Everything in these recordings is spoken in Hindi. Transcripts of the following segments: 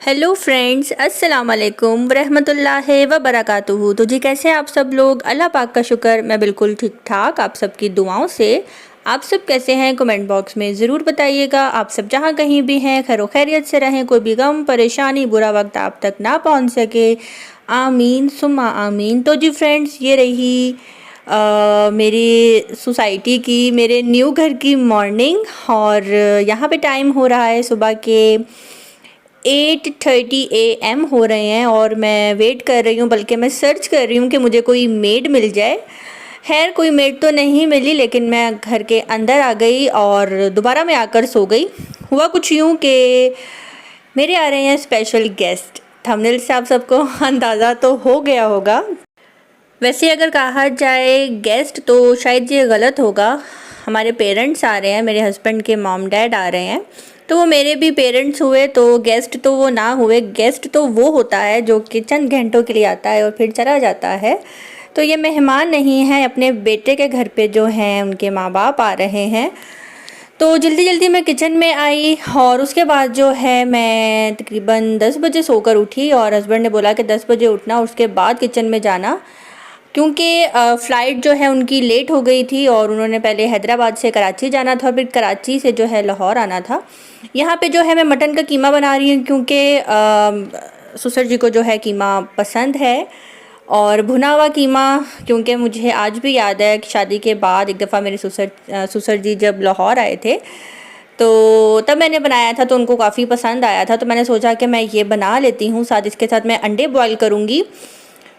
हेलो फ्रेंड्स, अस्सलाम वालेकुम रहमतुल्लाहि व बरकातुहू। तो जी कैसे हैं आप सब लोग? अल्लाह पाक का शुक्र, मैं बिल्कुल ठीक ठाक। आप सबकी दुआओं से आप सब कैसे हैं कमेंट बॉक्स में ज़रूर बताइएगा। आप सब जहां कहीं भी हैं खैर खैरियत से रहें, कोई भी गम परेशानी बुरा वक्त आप तक ना पहुंच सके। आमीन सुम्मा आमीन। तो जी फ्रेंड्स, ये रही मेरी सोसाइटी की, मेरे न्यू घर की मॉर्निंग। और यहाँ पे टाइम हो रहा है सुबह के 8:30 AM हो रहे हैं और मैं वेट कर रही हूँ, बल्कि मैं सर्च कर रही हूँ कि मुझे कोई मेड मिल जाए। खैर कोई मेड तो नहीं मिली, लेकिन मैं घर के अंदर आ गई और दोबारा मैं आकर सो गई। हुआ कुछ यूँ कि मेरे आ रहे हैं स्पेशल गेस्ट। थंबनेल से आप सबको अंदाज़ा तो हो गया होगा। वैसे अगर कहा जाए गेस्ट तो शायद ये गलत होगा। हमारे पेरेंट्स आ रहे हैं, मेरे हस्बैंड के मॉम डैड आ रहे हैं, तो वो मेरे भी पेरेंट्स हुए, तो गेस्ट तो वो ना हुए। गेस्ट तो वो होता है जो कि चंद घंटों के लिए आता है और फिर चला जाता है। तो ये मेहमान नहीं हैं, अपने बेटे के घर पे जो हैं उनके माँ बाप आ रहे हैं। तो जल्दी जल्दी मैं किचन में आई और उसके बाद जो है मैं तकरीबन 10 बजे सोकर उठी और हस्बैंड ने बोला कि 10 बजे उठना, उसके बाद किचन में जाना, क्योंकि फ़्लाइट जो है उनकी लेट हो गई थी और उन्होंने पहले हैदराबाद से कराची जाना था, फिर कराची से जो है लाहौर आना था। यहाँ पे जो है मैं मटन का कीमा बना रही हूँ, क्योंकि ससुर जी को जो है कीमा पसंद है और भुना हुआ कीमा। क्योंकि मुझे आज भी याद है कि शादी के बाद एक दफ़ा मेरे ससुर जी जब लाहौर आए थे, तो तब मैंने बनाया था, तो उनको काफ़ी पसंद आया था। तो मैंने सोचा कि मैं ये बना लेती हूँ, साथ इसके साथ मैं अंडे बॉईल करूँगी।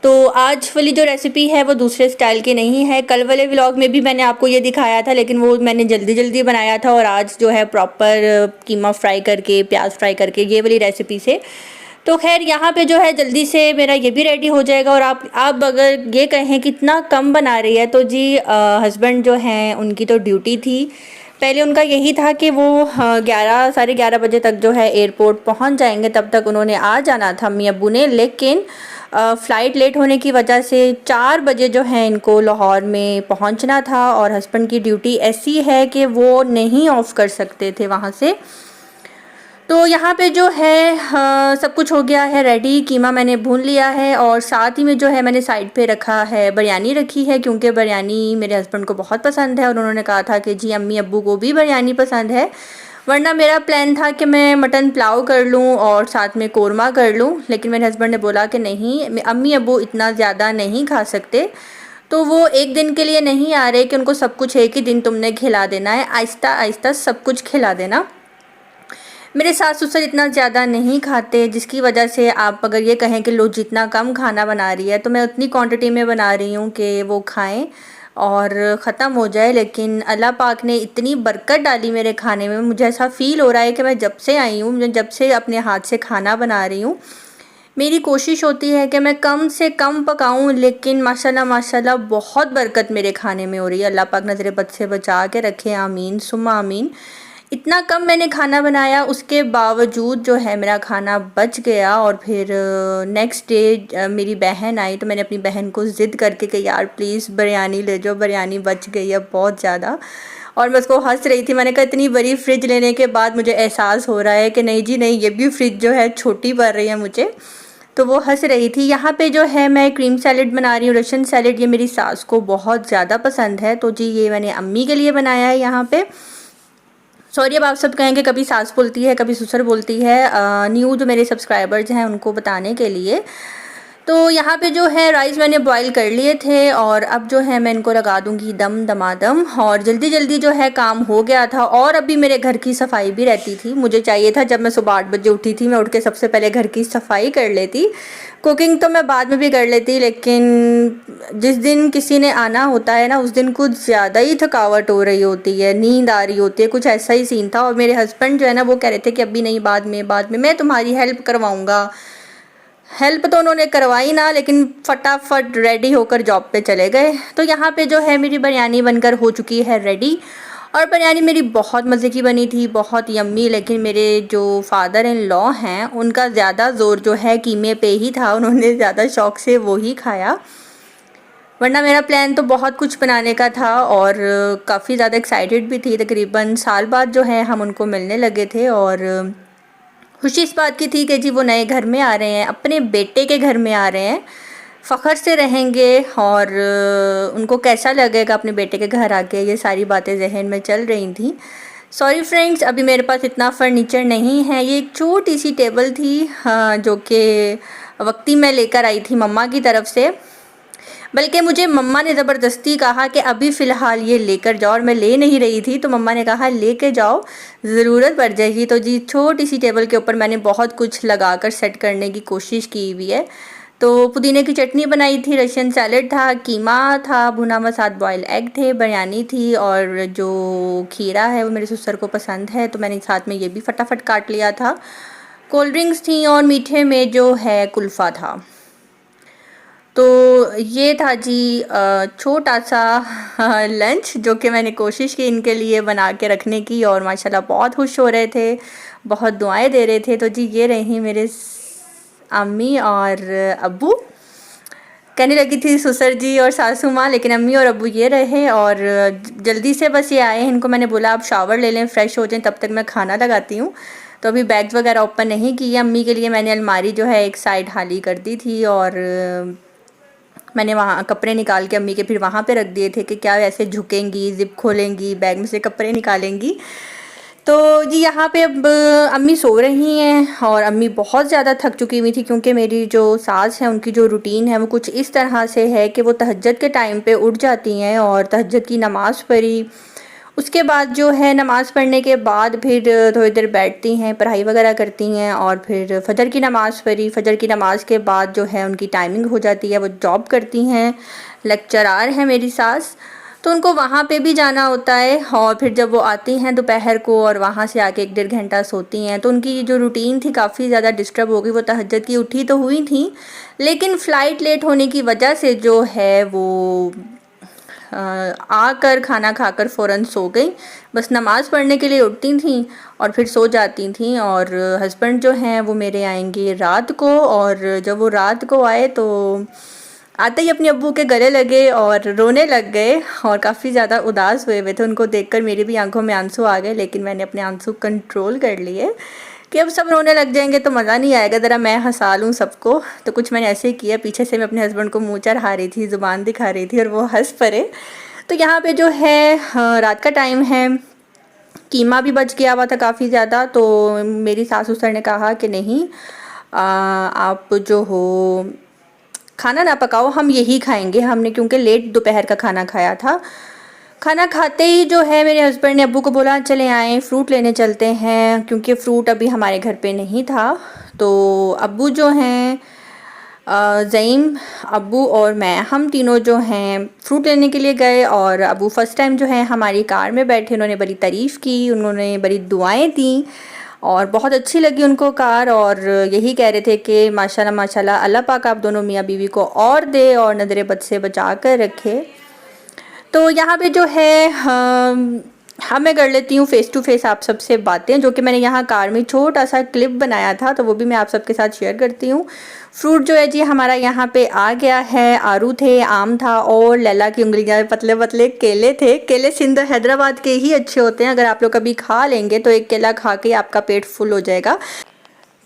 तो आज वाली जो रेसिपी है वो दूसरे स्टाइल की नहीं है। कल वाले व्लॉग में भी मैंने आपको ये दिखाया था, लेकिन वो मैंने जल्दी जल्दी बनाया था, और आज जो है प्रॉपर कीमा फ्राई करके, प्याज फ्राई करके, ये वाली रेसिपी से। तो खैर यहाँ पे जो है जल्दी से मेरा ये भी रेडी हो जाएगा। और आप अगर ये कहें कितना कम बना रही है, तो जी हस्बैंड जो हैं उनकी तो ड्यूटी थी। पहले उनका यही था कि वो 11 साढ़े 11 बजे तक जो है एयरपोर्ट पहुंच जाएंगे, तब तक उन्होंने आ जाना था अम्मी अब्बू ने। लेकिन फ़्लाइट लेट होने की वजह से 4 बजे जो है इनको लाहौर में पहुंचना था, और हस्बैंड की ड्यूटी ऐसी है कि वो नहीं ऑफ़ कर सकते थे वहाँ से। तो यहाँ पे जो है सब कुछ हो गया है रेडी। कीमा मैंने भून लिया है और साथ ही में जो है मैंने साइड पे रखा है, बिरयानी रखी है, क्योंकि बिरयानी मेरे हस्बैंड को बहुत पसंद है और उन्होंने कहा था कि जी अम्मी अब्बू को भी बिरयानी पसंद है। वरना मेरा प्लान था कि मैं मटन पुलाव कर लूँ और साथ में कोरमा कर लूँ, लेकिन मेरे हस्बैंड ने बोला कि नहीं, अम्मी अब्बू इतना ज़्यादा नहीं खा सकते, तो वो एक दिन के लिए नहीं आ रहे कि उनको सब कुछ एक ही दिन तुमने खिला देना है, आहिस्ता आहिस्ता सब कुछ खिला देना। मेरे सास ससुर इतना ज़्यादा नहीं खाते, जिसकी वजह से आप अगर ये कहें कि लो जितना कम खाना बना रही है, तो मैं उतनी क्वांटिटी में बना रही हूँ कि वो खाएं और ख़त्म हो जाए। लेकिन अल्लाह पाक ने इतनी बरकत डाली मेरे खाने में, मुझे ऐसा फ़ील हो रहा है कि मैं जब से आई हूँ, मैं जब से अपने हाथ से खाना बना रही हूँ, मेरी कोशिश होती है कि मैं कम से कम पकाऊं, लेकिन माशाल्लाह माशाल्लाह बहुत बरकत मेरे खाने में हो रही है। अल्लाह पाक नज़र बद से बचा के रखे, आमीन सुम्मा आमीन। इतना कम मैंने खाना बनाया, उसके बावजूद जो है मेरा खाना बच गया। और फिर नेक्स्ट डे मेरी बहन आई, तो मैंने अपनी बहन को ज़िद करके कि यार प्लीज़ बिरयानी ले जाओ, बिरयानी बच गई है बहुत ज़्यादा। और मैं उसको हंस रही थी, मैंने कहा इतनी बड़ी फ्रिज लेने के बाद मुझे एहसास हो रहा है कि नहीं जी नहीं, ये भी फ्रिज जो है छोटी पड़ रही है मुझे। तो वो हंस रही थी। यहाँ पे जो है मैं क्रीम सैलेड बना रही हूँ, रशियन सैलेड। ये मेरी सास को बहुत ज़्यादा पसंद है, तो जी ये मैंने अम्मी के लिए बनाया है यहाँ पे। सॉरी अब आप सब कहेंगे कभी सास बोलती है कभी ससुर बोलती है, न्यू जो मेरे सब्सक्राइबर्स हैं उनको बताने के लिए। तो यहाँ पे जो है राइस मैंने बॉईल कर लिए थे और अब जो है मैं इनको लगा दूँगी दम दमादम। और जल्दी जल्दी जो है काम हो गया था, और अभी मेरे घर की सफाई भी रहती थी। मुझे चाहिए था, जब मैं सुबह 8 बजे उठी थी, मैं उठ के सबसे पहले घर की सफाई कर लेती। कुकिंग तो मैं बाद में भी कर लेती, लेकिन जिस दिन किसी ने आना होता है ना, उस दिन कुछ ज़्यादा ही थकावट हो रही होती है, नींद आ रही होती है, कुछ ऐसा ही सीन था। और मेरे हस्बैंड जो है ना वो कह रहे थे कि अभी नहीं, बाद में मैं तुम्हारी हेल्प करवाऊँगा। हेल्प तो उन्होंने करवाई ना, लेकिन फटाफट रेडी होकर जॉब पे चले गए। तो यहाँ पे जो है मेरी बिरयानी बनकर हो चुकी है रेडी। और बिरयानी मेरी बहुत मज़े की बनी थी, बहुत यम्मी। लेकिन मेरे जो फादर इन लॉ हैं उनका ज़्यादा ज़ोर जो है कीमे पे ही था, उन्होंने ज़्यादा शौक़ से वो ही खाया। वरना मेरा प्लान तो बहुत कुछ बनाने का था और काफ़ी ज़्यादा एक्साइटेड भी थी। तकरीबन साल बाद जो है हम उनको मिलने लगे थे और खुशी इस बात की थी कि जी वो नए घर में आ रहे हैं, अपने बेटे के घर में आ रहे हैं, फ़ख्र से रहेंगे और उनको कैसा लगेगा अपने बेटे के घर आके, ये सारी बातें जहन में चल रही थी। सॉरी फ्रेंड्स, अभी मेरे पास इतना फर्नीचर नहीं है। ये एक छोटी सी टेबल थी, हाँ, जो कि वक्ती मैं लेकर आई थी मम्मा की तरफ से, बल्कि मुझे मम्मा ने ज़बरदस्ती कहा कि अभी फ़िलहाल ये लेकर जाओ, और मैं ले नहीं रही थी, तो मम्मा ने कहा लेके जाओ, ज़रूरत पड़ जाएगी। तो जी छोटी सी टेबल के ऊपर मैंने बहुत कुछ लगाकर सेट करने की कोशिश की हुई है। तो पुदीने की चटनी बनाई थी, रशियन सैलेड था, कीमा था भुना हुआ, 7 बॉयल एग थे, बिरयानी थी, और जो खीरा है वो मेरे ससुर को पसंद है तो मैंने साथ में ये भी फटाफट काट लिया था। कोल्ड ड्रिंक्स थी और मीठे में जो है कुल्फ़ा था। तो ये था जी छोटा सा लंच जो कि मैंने कोशिश की इनके लिए बना के रखने की, और माशाल्लाह बहुत खुश हो रहे थे, बहुत दुआएं दे रहे थे। तो जी ये रही मेरे अम्मी और अब्बू। कहने लगी थी ससुर जी और सासू माँ, लेकिन अम्मी और अब्बू ये रहे, और जल्दी से बस ये आए हैं। इनको मैंने बोला आप शावर ले लें, फ़्रेश हो जाएं, तब तक मैं खाना लगाती हूँ। तो अभी बैग्स वगैरह ओपन नहीं की। अम्मी के लिए मैंने अलमारी जो है एक साइड खाली कर दी थी, और मैंने वहाँ कपड़े निकाल के अम्मी के फिर वहाँ पे रख दिए थे कि क्या ऐसे झुकेंगी, ज़िप खोलेंगी, बैग में से कपड़े निकालेंगी। तो जी यहाँ पे अब अम्मी सो रही हैं, और अम्मी बहुत ज़्यादा थक चुकी हुई थी, क्योंकि मेरी जो सास है उनकी जो रूटीन है वो कुछ इस तरह से है कि वो तहज्जुद के टाइम पे उठ जाती हैं और तहज्जुद की नमाज़ पढ़ी, उसके बाद जो है नमाज़ पढ़ने के बाद फिर थोड़ी देर बैठती हैं, पढ़ाई वगैरह करती हैं, और फिर फ़जर की नमाज़ पढ़ी। फ़जर की नमाज़ के बाद जो है उनकी टाइमिंग हो जाती है, वो जॉब करती हैं, लेक्चरार हैं मेरी सास, तो उनको वहाँ पे भी जाना होता है। और फिर जब वो आती हैं दोपहर को और वहाँ से आके 1-1.5 घंटा सोती हैं, तो उनकी जो रूटीन थी काफ़ी ज़्यादा डिस्टर्ब हो गई। वो तहज्जुद की उठी तो हुई थी, लेकिन फ़्लाइट लेट होने की वजह से जो है वो आकर खाना खाकर फ़ौरन सो गई। बस नमाज़ पढ़ने के लिए उठती थीं और फिर सो जाती थीं। और हस्बैंड जो हैं वो मेरे आएंगे रात को, और जब वो रात को आए तो आते ही अपने अब्बू के गले लगे और रोने लग गए, और काफ़ी ज़्यादा उदास हुए थे। उनको देखकर मेरी भी आंखों में आंसू आ गए, लेकिन मैंने अपने आंसू कंट्रोल कर लिए कि अब सब रोने लग जाएंगे तो मज़ा नहीं आएगा, ज़रा मैं हंसा लूँ सबको। तो कुछ मैंने ऐसे ही किया, पीछे से मैं अपने हस्बैंड को मुँह चढ़ा रही थी, ज़ुबान दिखा रही थी, और वो हंस पड़े। तो यहाँ पे जो है रात का टाइम है, कीमा भी बच गया हुआ था काफ़ी ज़्यादा। तो मेरी सासू सर ने कहा कि नहीं, आप जो हो खाना ना पकाओ, हम यही खाएंगे। हमने क्योंकि लेट दोपहर का खाना खाया था। खाना खाते ही जो है मेरे हस्बैंड ने अब्बू को बोला चले आएँ फ्रूट लेने चलते हैं, क्योंकि फ़्रूट अभी हमारे घर पे नहीं था। तो अब्बू जो हैं ज़ईम, अब्बू और मैं, हम तीनों जो हैं फ़्रूट लेने के लिए गए। और अब्बू फ़र्स्ट टाइम जो है हमारी कार में बैठे, उन्होंने बड़ी तारीफ़ की, उन्होंने बड़ी दुआएं दी, और बहुत अच्छी लगी उनको कार। और यही कह रहे थे कि माशाल्लाह माशाल्लाह, अल्लाह पाक आप दोनों मियाँ बीवी को और दे और नज़र बद से बचा कर रखे। तो यहाँ पे जो है हाँ मैं कर लेती हूँ फ़ेस टू फ़ेस आप सबसे बातें, जो कि मैंने यहाँ कार में छोटा सा क्लिप बनाया था, तो वो भी मैं आप सबके साथ शेयर करती हूँ। फ्रूट जो है जी हमारा यहाँ पे आ गया है, आरू थे, आम था, और लैला की उंगलियाँ पतले पतले केले थे। केले सिंध हैदराबाद के ही अच्छे होते हैं, अगर आप लोग कभी खा लेंगे तो एक केला खा के आपका पेट फुल हो जाएगा।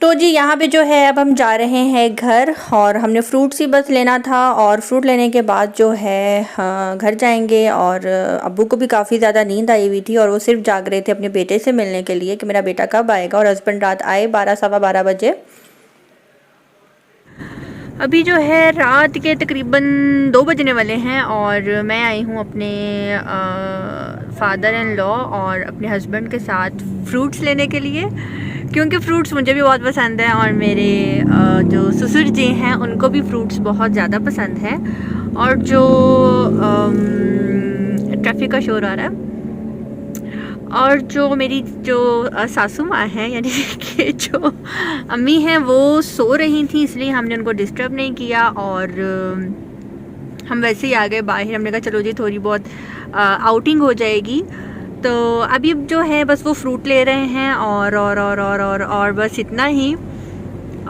तो जी यहाँ पे जो है अब हम जा रहे हैं घर, और हमने फ्रूट्स ही बस लेना था, और फ्रूट लेने के बाद जो है घर जाएंगे। और अब्बू को भी काफ़ी ज़्यादा नींद आई हुई थी, और वो सिर्फ जाग रहे थे अपने बेटे से मिलने के लिए कि मेरा बेटा कब आएगा। और हस्बैंड रात आए 12 सवा 12 बजे। अभी जो है रात के तकरीबन 2 बजने वाले हैं, और मैं आई हूँ अपने फादर इन लॉ और अपने हस्बैंड के साथ फ्रूट्स लेने के लिए, क्योंकि फ्रूट्स मुझे भी बहुत पसंद है, और मेरे जो ससुर जी हैं उनको भी फ्रूट्स बहुत ज़्यादा पसंद है। और जो ट्रैफिक का शोर आ रहा है, और जो मेरी जो सासू माँ हैं, यानी कि जो अम्मी हैं, वो सो रही थी, इसलिए हमने उनको डिस्टर्ब नहीं किया, और हम वैसे ही आ गए बाहर। हमने कहा चलो जी थोड़ी बहुत आउटिंग हो जाएगी। तो अभी जो है बस वो फ्रूट ले रहे हैं, और बस इतना ही।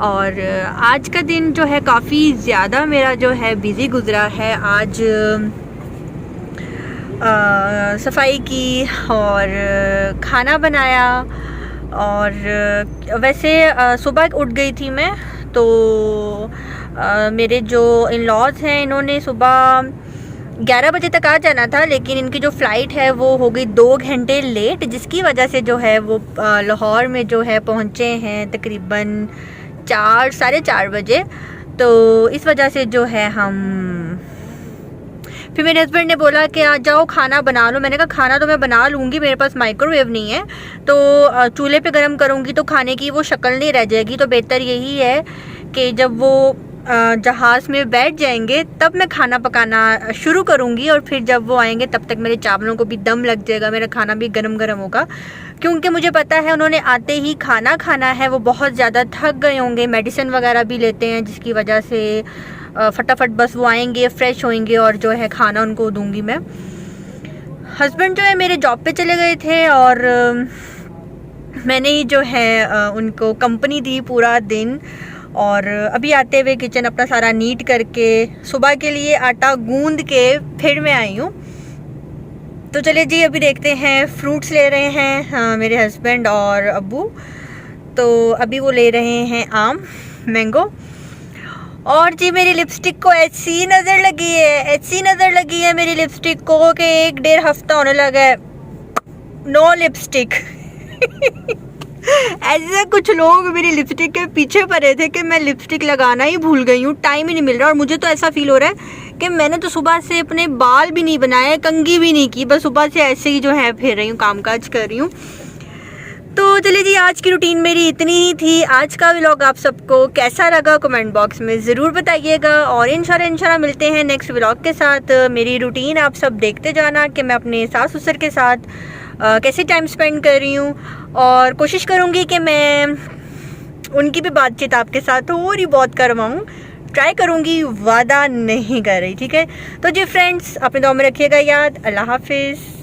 और आज का दिन जो है काफ़ी ज़्यादा मेरा जो है बिज़ी गुज़रा है। आज सफाई की और खाना बनाया, और वैसे सुबह उठ गई थी मैं, तो मेरे जो इन लॉज हैं इन्होंने सुबह 11 बजे तक आ जाना था, लेकिन इनकी जो फ़्लाइट है वो हो गई 2 घंटे लेट, जिसकी वजह से जो है वो लाहौर में जो है पहुँचे हैं तकरीबन 4 साढ़े 4 बजे। तो इस वजह से जो है फिर मेरे हस्बैंड ने बोला कि आ जाओ खाना बना लो। मैंने कहा खाना तो मैं बना लूँगी, मेरे पास माइक्रोवेव नहीं है, तो चूल्हे पे गर्म करूँगी तो खाने की वो शक्ल नहीं रह जाएगी। तो बेहतर यही है कि जब वो जहाज़ में बैठ जाएंगे तब मैं खाना पकाना शुरू करूँगी, और फिर जब वो आएंगे तब तक मेरे चावलों को भी दम लग जाएगा, मेरा खाना भी गरम गरम होगा। क्योंकि मुझे पता है उन्होंने आते ही खाना खाना है, वो बहुत ज़्यादा थक गए होंगे, मेडिसिन वगैरह भी लेते हैं, जिसकी वजह से फटाफट बस वो आएंगे, फ्रेश होंगे और जो है खाना उनको दूंगी मैं। हस्बैंड जो है मेरे जॉब पे चले गए थे, और मैंने ही जो है उनको कंपनी दी पूरा दिन। और अभी आते हुए किचन अपना सारा नीट करके सुबह के लिए आटा गूंद के फिर मैं आई हूँ। तो चलिए जी, अभी देखते हैं, फ्रूट्स ले रहे हैं मेरे हस्बैंड और अब्बू। तो अभी वो ले रहे हैं आम, मैंगो। और जी मेरी लिपस्टिक को ऐसी नज़र लगी है मेरी लिपस्टिक को कि 1-1.5 हफ्ता होने लगा है नो लिपस्टिक। ऐसे कुछ लोग मेरी लिपस्टिक के पीछे पड़े थे कि मैं लिपस्टिक लगाना ही भूल गई हूँ, टाइम ही नहीं मिल रहा। और मुझे तो ऐसा फील हो रहा है कि मैंने तो सुबह से अपने बाल भी नहीं बनाए, कंघी भी नहीं की, बस सुबह से ऐसे ही जो है फिर रही हूँ, कामकाज कर रही हूँ। तो चलिए जी, आज की रूटीन मेरी इतनी ही थी। आज का व्लॉग आप सबको कैसा लगा कमेंट बॉक्स में ज़रूर बताइएगा, और इंशाल्लाह मिलते हैं नेक्स्ट व्लॉग के साथ। मेरी रूटीन आप सब देखते जाना कि मैं अपने सास ससुर के साथ कैसे टाइम स्पेंड कर रही हूँ, और कोशिश करूँगी कि मैं उनकी भी बातचीत आपके साथ थोड़ी बहुत करवाऊँ, ट्राई करूँगी, वादा नहीं कर रही, ठीक है। तो जी फ्रेंड्स, अपने दुआ में रखिएगा याद। अल्लाह हाफिज़।